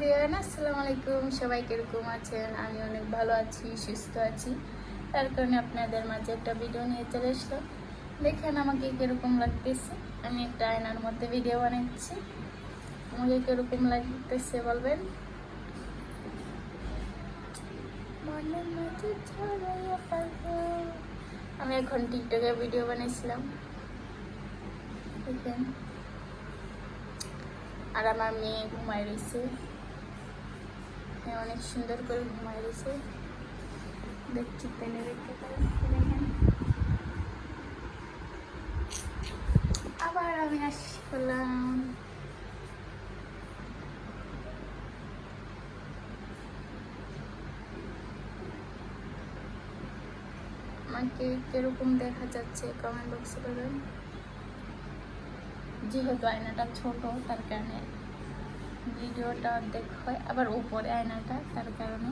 Everyone, আসসালামু আলাইকুম। সবাই কিরকম আছেন? আমি অনেক ভালো আছি, সুস্থ আছি। তার কারণে আপনাদের মাঝে একটা ভিডিও নিয়ে চলে আসলাম। দেখেন আমাকে কিরকম লাগতেছে। আমি একটা আয়নার মধ্যে ভিডিও বানাচ্ছি। আমাকে কিরকম লাগতেছে বলবেন। আমি এখন টিকটকে ভিডিও বানিয়েছিলাম, দেখেন। আর আমার মেয়ে ঘুমায় রয়েছে, অনেক সুন্দর করে ঘুমায় রয়েছে। দেখছি তেলে দেখতে পারেন, দেখেন। আবার আমি আসলাম। আমাকে কিরকম দেখা যাচ্ছে কমেন্ট বক্সে বলবেন। যেহেতু আয়নাটা ছোট, তার কারণে ভিডিওটা অর্ধেক হয়, আবার উপরে আয়নাটা, তার কারণে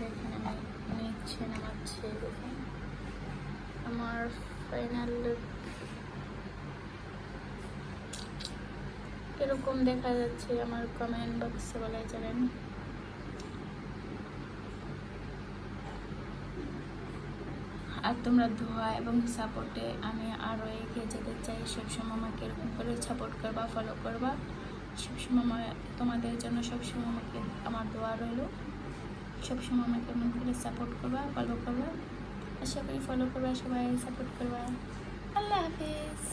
দেখেন আমি নিচ্ছে নামাচ্ছে। দেখেন আমার ফাইনাল লুক কিরকম দেখা যাচ্ছে আমার কমেন্ট বক্সে বলে যাবেন। আর তোমরা দোয়া এবং সাপোর্টে আমি আরও এগিয়ে যেতে চাই। সবসময় আমাকে এরকম করে সাপোর্ট করবা, ফলো করবা। সবসময় তোমাদের জন্য সবসময় আমাকে আমার দোয়া রইল। সবসময় আমাকে এমন করে সাপোর্ট করবা, ফলো করবা। আশা করি ফলো করবা, সবাই সাপোর্ট করবা। আল্লাহ হাফিজ।